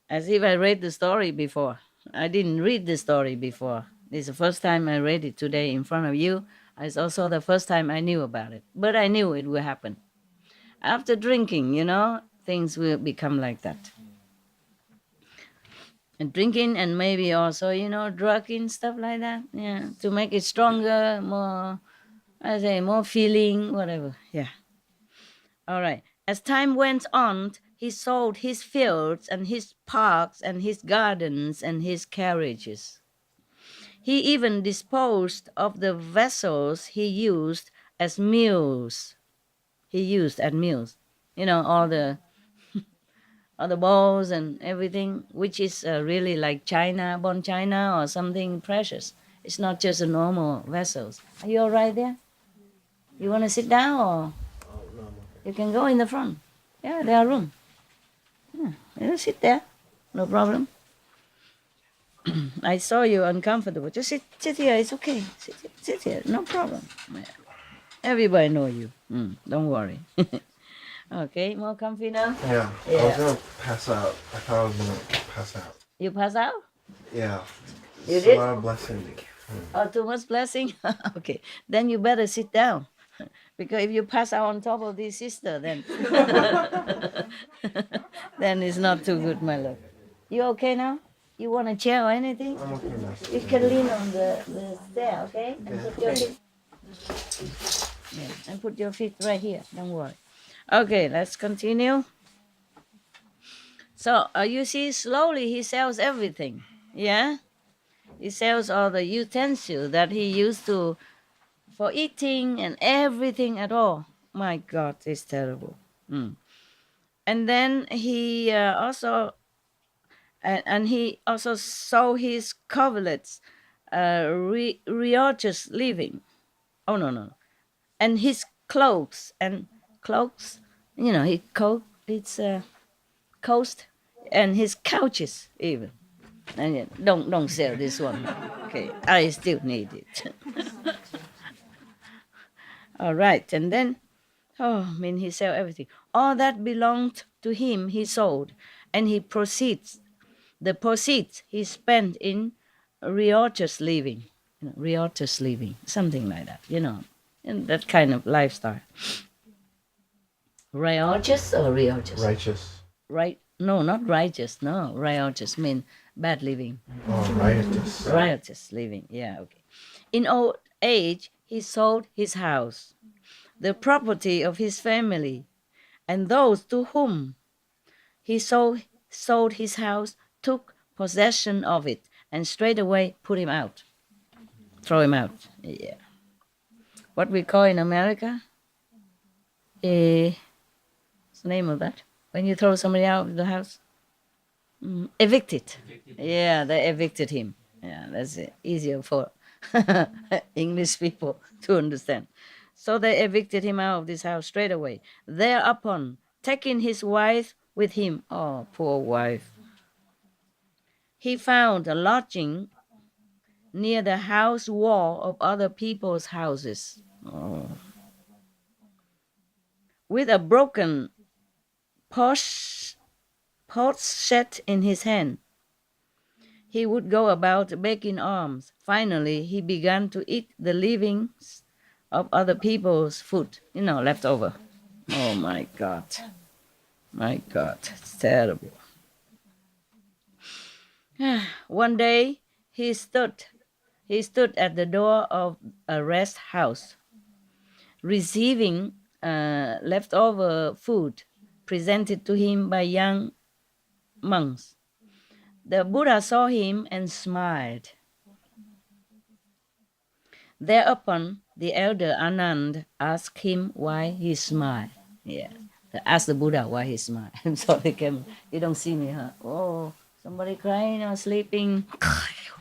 As if I read the story before. I didn't read the story before. This is the first time I read it today in front of you. It's also the first time I knew about it. But I knew it will happen. After drinking, things will become like that. And drinking and maybe also, drugging, stuff like that. Yeah, to make it stronger, more feeling, whatever. Yeah. All right. As time went on, he sold his fields and his parks and his gardens and his carriages. He even disposed of the vessels he used as mules. All the bowls and everything, which is really like bone china or something precious. It's not just a normal vessels. Are you all right there? You want to sit down or you can go in the front? Yeah, there are room. Yeah, sit there, no problem. I saw you uncomfortable. Just sit here. It's okay. Sit here, no problem. Everybody know you. Don't worry. Okay, more comfy now? Yeah, I was gonna pass out. I thought I was gonna pass out. You pass out? Yeah. You It's did? a lot of blessing. Oh, too much blessing? Okay, then you better sit down. Because if you pass out on top of this sister, then then it's not too good, my love. You okay now? You want a chair or anything? I'm okay now. You can lean on the stair, okay? And put your feet Yeah, and put your feet right here. Don't worry. Okay, let's continue. So you see, slowly he sells everything. Yeah, he sells all the utensils that he used to for eating and everything at all. My God, it's terrible. Mm. And then he also and he also sold his coverlets, riotous living. Oh no, and his cloaks and cloaks. You know, it's coast and his couches even. And don't sell this one. Okay, I still need it. All right, and then he sell everything. All that belonged to him he sold, and the proceeds he spent in riotous living, riotous living, something like that, in that kind of lifestyle. Riotous or riotous? Righteous. Right? No, not righteous. No, riotous mean bad living. Oh, riotous. Riotous living. Yeah, okay. In old age, he sold his house, the property of his family, and those to whom he sold his house took possession of it and straightway put him out, throw him out. Yeah. What we call in America, what's the name of that? When you throw somebody out of the house? Evicted. Yeah, they evicted him. Yeah, that's easier for English people to understand. So they evicted him out of this house straight away. Thereupon, taking his wife with him, oh, poor wife, he found a lodging near the house wall of other people's houses. Oh. With a broken potsherd in his hand, he would go about begging alms. Finally, he began to eat the leavings of other people's food, left over. Oh my God. My God, it's terrible. One day, he stood at the door of a rest house, receiving leftover food presented to him by young monks. The Buddha saw him and smiled. Thereupon, the elder Anand asked him why he smiled. Yeah, ask the Buddha why he smiled. I'm sorry, you don't see me, huh? Oh, somebody crying or sleeping.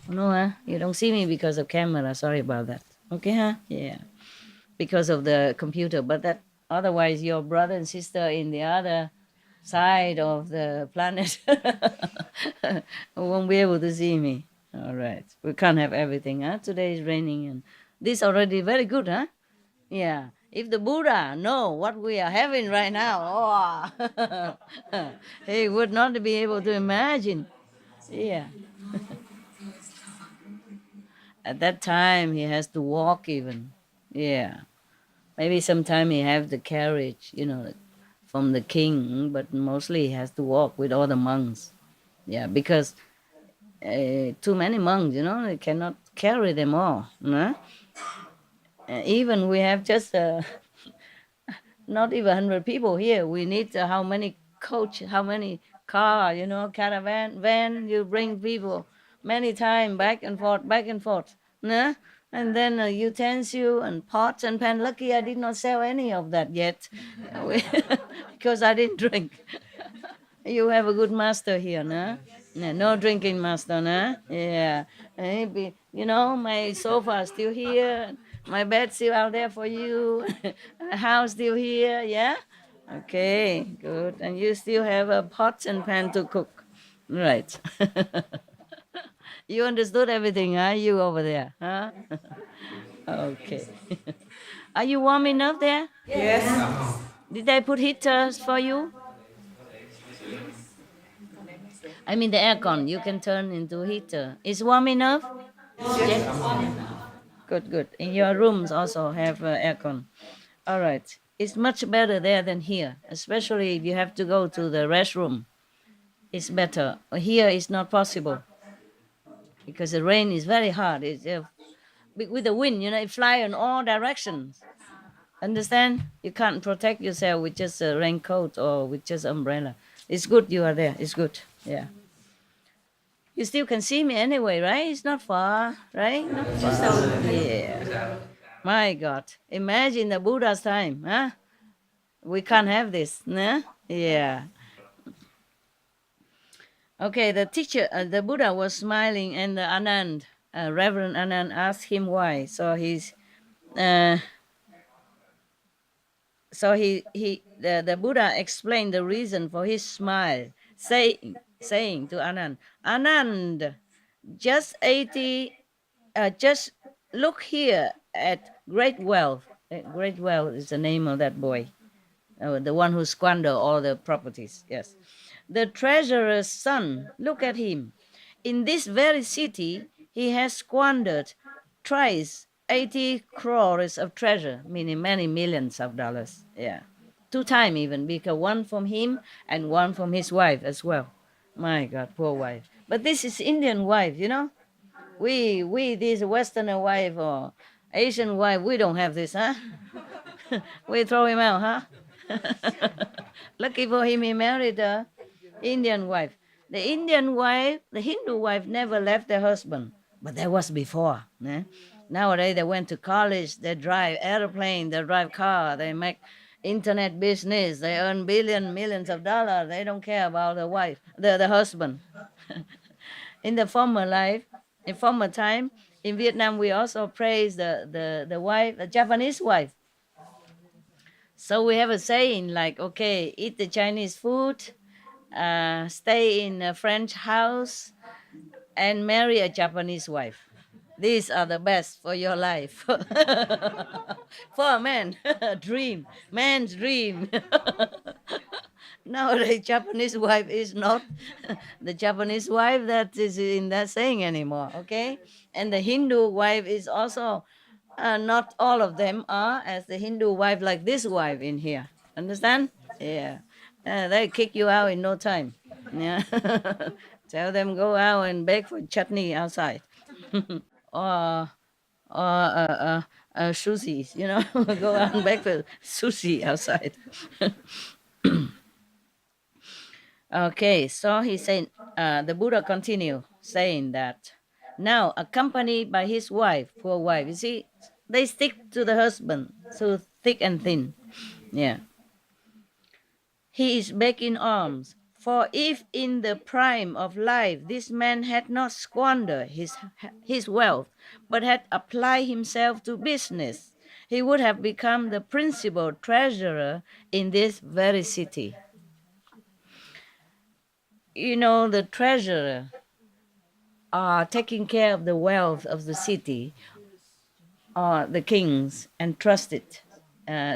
No, huh? You don't see me because of camera. Sorry about that. Okay, huh? Yeah, because of the computer. But that otherwise, your brother and sister in the other side of the planet won't be able to see me. All right, we can't have everything, huh? Today is raining, and this already very good, huh? Yeah. If the Buddha know what we are having right now, he would not be able to imagine. Yeah. At that time, he has to walk even. Yeah. Maybe sometime he have the carriage, from the king, but mostly he has to walk with all the monks. Yeah, because too many monks, they cannot carry them all. No? Even we have just not even 100 people here. We need how many coach, how many car, caravan, van, you bring people many times back and forth. No? And then utensil and pots and pan. Lucky I did not sell any of that yet because I didn't drink. You have a good master here, no? No drinking master, no? Yeah. Maybe, my sofa is still here, my bed still out there for you, the house still here, yeah? Okay, good. And you still have a pot and pan to cook. Right. You understood everything, huh? You over there, huh? Okay. Are you warm enough there? Yes. Did I put heaters for you? I mean the aircon, you can turn into heater. Is warm enough? Yes. Good. In your rooms also have aircon. All right. It's much better there than here, especially if you have to go to the restroom. It's better. Here it's not possible because the rain is very hard. It's with the wind, it fly in all directions. Understand? You can't protect yourself with just a raincoat or with just umbrella. It's good you are there. It's good. Yeah. You still can see me anyway, right? It's not far, right? Not far. Yeah. My God. Imagine the Buddha's time, huh? We can't have this, nah? Yeah. Okay, the teacher, the Buddha was smiling, and the Anand, Reverend Anand, asked him why. So uh, the Buddha explained the reason for his smile, saying to Anand, Anand, just 80, just look here at great wealth. Great wealth is the name of that boy, the one who squandered all the properties. Yes, the treasurer's son. Look at him. In this very city, he has squandered thrice 80 crores of treasure, meaning many millions of dollars. Yeah, 2 times even, because one from him and one from his wife as well. My God, poor wife. But this is Indian wife, We this Westerner wife or Asian wife, we don't have this, huh? We throw him out, huh? Lucky for him, he married a Indian wife. The Indian wife, the Hindu wife never left their husband, but that was before. Nowadays they went to college, they drive airplane, they drive car, they make internet business, they earn millions of dollars. They don't care about the wife, the husband. In the former life, in former time, in Vietnam, we also praise the wife, the Japanese wife. So we have a saying like, okay, eat the Chinese food, stay in a French house, and marry a Japanese wife. These are the best for your life. For a man, dream, man's dream. Nowadays, Japanese wife is not the Japanese wife that is in that saying anymore, okay? And the Hindu wife is also, not all of them are as the Hindu wife like this wife in here. Understand? Yeah. They kick you out in no time. Yeah. Tell them go out and beg for chutney outside. or sushi, go out and beg for sushi outside. Okay, so he said, the Buddha continued saying that now, accompanied by his wife, poor wife, you see, they stick to the husband, so thick and thin. Yeah. He is begging alms. For if in the prime of life this man had not squandered his wealth, but had applied himself to business, he would have become the principal treasurer in this very city. The treasurer are taking care of the wealth of the city, or the kings entrusted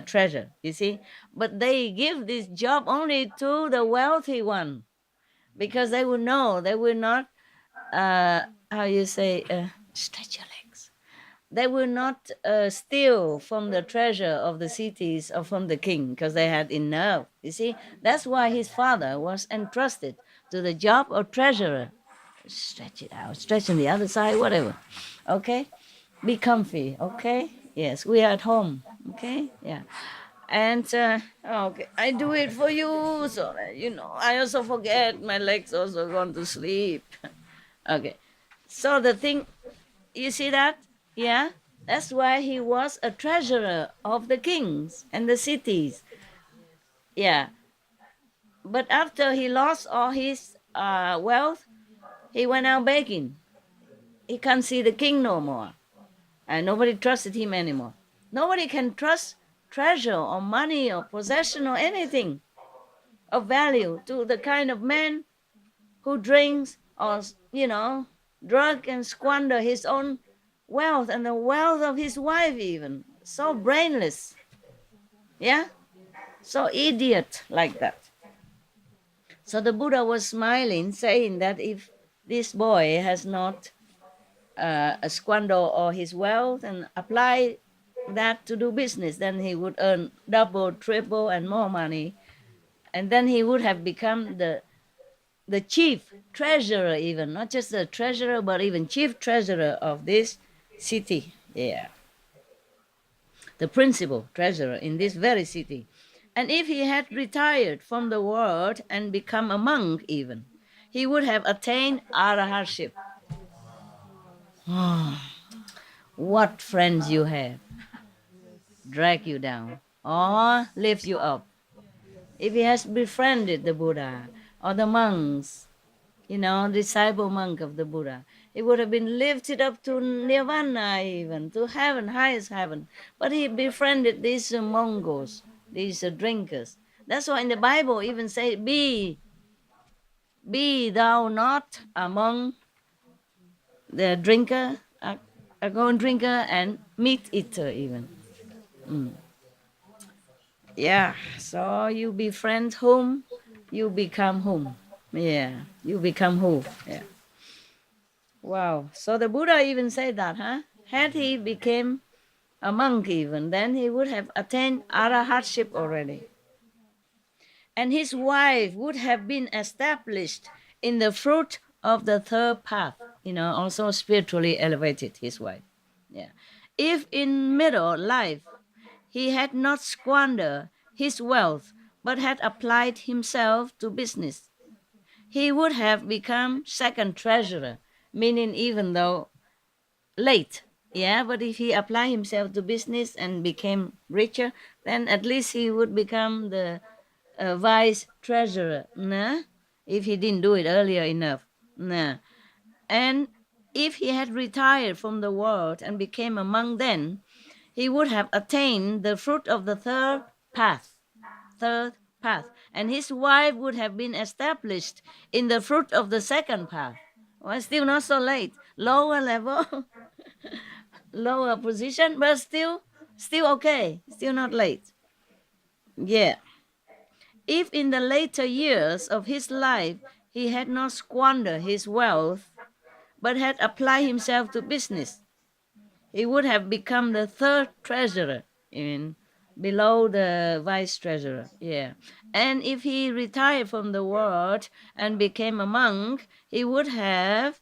treasure, you see. But they give this job only to the wealthy one, because they will know, they will not, stretch your legs. They will not steal from the treasure of the cities or from the king, because they had enough. You see, that's why his father was entrusted to the job of treasurer. Stretch it out, stretch on the other side, whatever. Okay? Be comfy, okay? Yes, we are at home, okay? Yeah. And, okay, I do it for you, so that, I also forget, my legs also gone to sleep. Okay. So the thing, you see that? Yeah? That's why he was a treasurer of the kings and the cities. Yeah. But after he lost all his wealth, he went out begging. He can't see the king no more. And nobody trusted him anymore. Nobody can trust treasure or money or possession or anything of value to the kind of man who drinks or, drug and squander his own wealth and the wealth of his wife even. So brainless. Yeah? So idiot like that. So the Buddha was smiling, saying that if this boy has not squander all his wealth and apply that to do business, then he would earn double, triple, and more money. And then he would have become the chief treasurer even, not just the treasurer, but even chief treasurer of this city. Yeah. The principal treasurer in this very city. And if he had retired from the world and become a monk, even, he would have attained arahatship. What friends you have drag you down or lift you up. If he has befriended the Buddha or the monks, disciple monk of the Buddha, he would have been lifted up to nirvana, even to heaven, highest heaven. But he befriended these Mongols, these drinkers. That's why in the Bible even say, be thou not among the drinker, alcohol drinker and meat eater even. Yeah, so you befriend whom, you become whom. Yeah, you become who. Yeah. Wow. So the Buddha even said that, huh? Had he became a monk even, then he would have attained arahatship already. And his wife would have been established in the fruit of the third path, also spiritually elevated, his wife. Yeah. If in middle life he had not squandered his wealth, but had applied himself to business, he would have become second treasurer, meaning even though late. Yeah, but if he applied himself to business and became richer, then at least he would become the vice treasurer. Nah? If he didn't do it earlier enough. Nah. And if he had retired from the world and became a monk then, he would have attained the fruit of the third path. Third path. And his wife would have been established in the fruit of the second path. Well, still not so late. Lower level, lower position, but still okay. Still not late. Yeah. If in the later years of his life he had not squandered his wealth, but had applied himself to business, he would have become the third treasurer, in below the vice treasurer. Yeah. And if he retired from the world and became a monk, he would have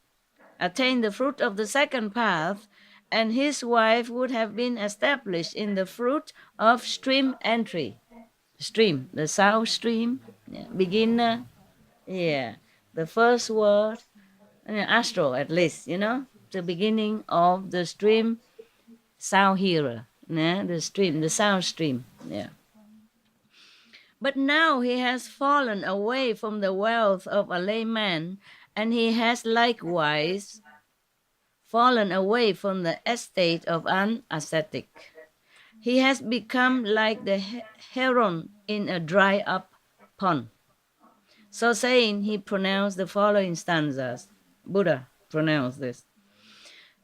attained the fruit of the second path, and his wife would have been established in the fruit of stream entry. Stream, the south stream, yeah. Beginner, yeah. The first word, astral at least, the beginning of the stream, sound hearer, yeah. The stream, the sound stream, yeah. But now he has fallen away from the wealth of a layman, and he has likewise fallen away from the estate of an ascetic. He has become like the heron in a dry up pond. So saying, he pronounced the following stanzas. Buddha pronounced this.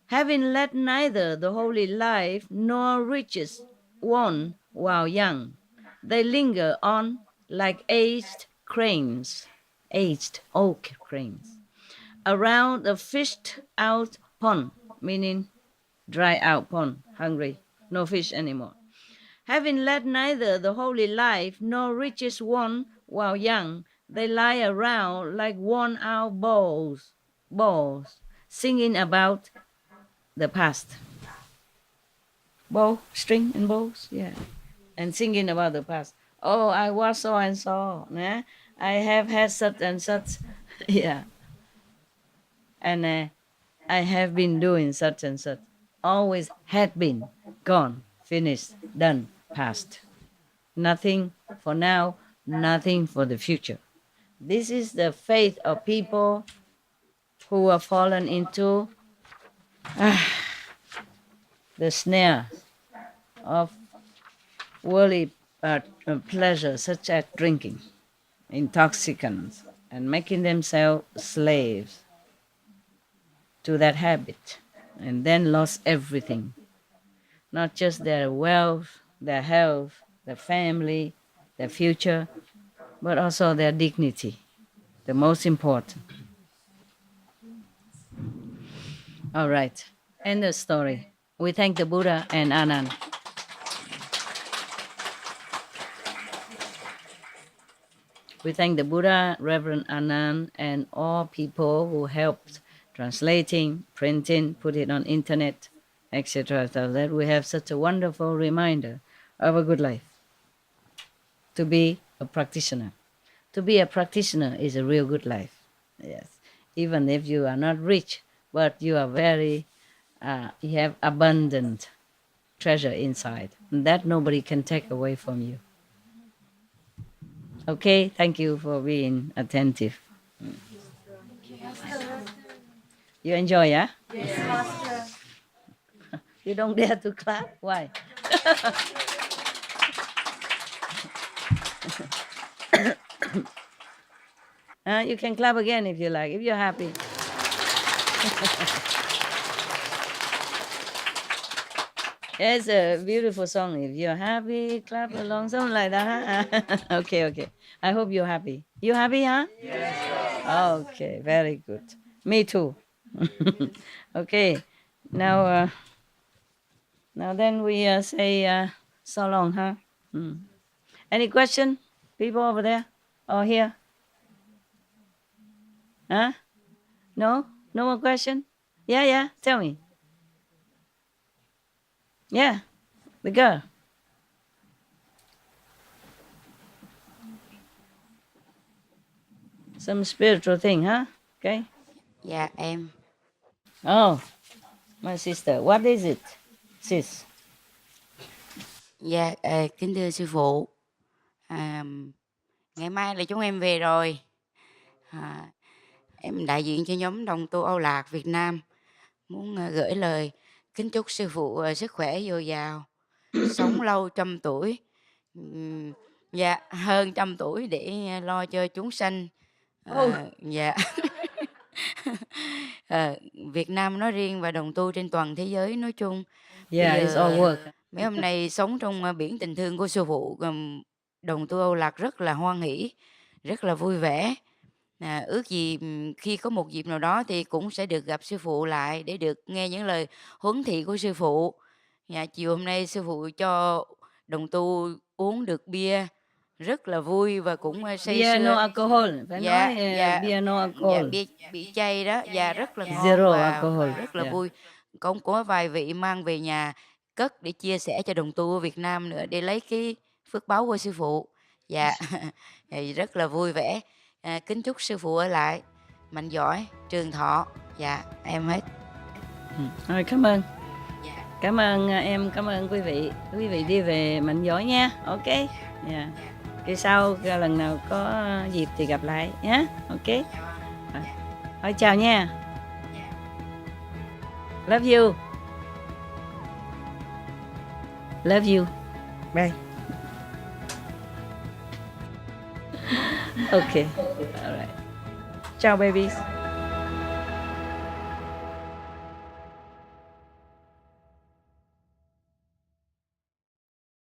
Having led neither the holy life nor riches won while young, they linger on like aged oak cranes, around the fished out pond, meaning dry out pond, hungry, no fish anymore. Having led neither the holy life nor riches won while young, they lie around like worn-out balls, singing about the past. Bow, string and bows, yeah. And singing about the past. Oh, I was so and so, nah? I have had such and such, yeah. And I have been doing such and such. Always had been, gone, finished, done, past. Nothing for now, nothing for the future. This is the faith of people who have fallen into the snare of worldly pleasure, such as drinking, intoxicants, and making themselves slaves to that habit, and then lost everything, not just their wealth, their health, their family, their future, but also their dignity, the most important. All right, end the story. We thank the Buddha and Anand. We thank the Buddha, Reverend Anand, and all people who helped translating, printing, put it on internet, etc. So that we have such a wonderful reminder of a good life. To be a practitioner. To be a practitioner is a real good life. Yes. Even if you are not rich, but you are very, you have abundant treasure inside. And that nobody can take away from you. Okay, thank you for being attentive. You enjoy, yeah? Yes, Master. You don't dare to clap? Why? You can clap again if you like, if you're happy. It's a beautiful song. If you're happy, clap along, something like that. Huh? Okay, okay. I hope you're happy. You happy, huh? Yes. Okay, very good. Me too. Okay. Now, now then we say so long, huh? Any question, people over there or here? Huh? No? No more question? Yeah, yeah. Tell me. Yeah, the girl. Some spiritual thing, huh? Okay. Dạ em. Oh, my sister. What is it, sis? Dạ kính thưa sư phụ. Ngày mai là chúng em về rồi. Em đại diện cho nhóm đồng tu Âu Lạc Việt Nam muốn gửi lời kính chúc sư phụ sức khỏe dồi dào, sống lâu 100 tuổi. Dạ hơn 100 tuổi để lo cho chúng sanh. Dạ. Việt Nam nói riêng và đồng tu trên toàn thế giới nói chung. Yeah, Bây it's all giờ, work. mấy hôm nay sống trong biển tình thương của sư phụ, đồng tu Âu Lạc rất là hoan hỷ, rất là vui vẻ. Ước gì khi có một dịp nào đó thì cũng sẽ được gặp sư phụ lại để được nghe những lời huấn thị của sư phụ. Dạ, chiều hôm nay sư phụ cho đồng tu uống được bia rất là vui và cũng say Beer no sưa. alcohol. Phải Dạ, nói dạ, beer no dạ, alcohol. bị chay đó, dạ rất là ngon Zero và alcohol. rất là Yeah. vui. Cũng có vài vị mang về nhà cất để chia sẻ cho đồng tu ở Việt Nam nữa để lấy cái phước báu của sư phụ. Dạ, thì rất là vui vẻ. Kính chúc sư phụ ở lại mạnh giỏi, trường thọ. Dạ, em hết. Rồi, cảm ơn. Dạ. Cảm ơn em, cảm ơn quý vị. Quý vị đi về mạnh giỏi nha. Ok. Yeah. Kỳ sau lần nào có dịp thì gặp lại nhé. Ok. Thôi chào nha. Love you. Love you. Bye. Okay. All right. Ciao babies.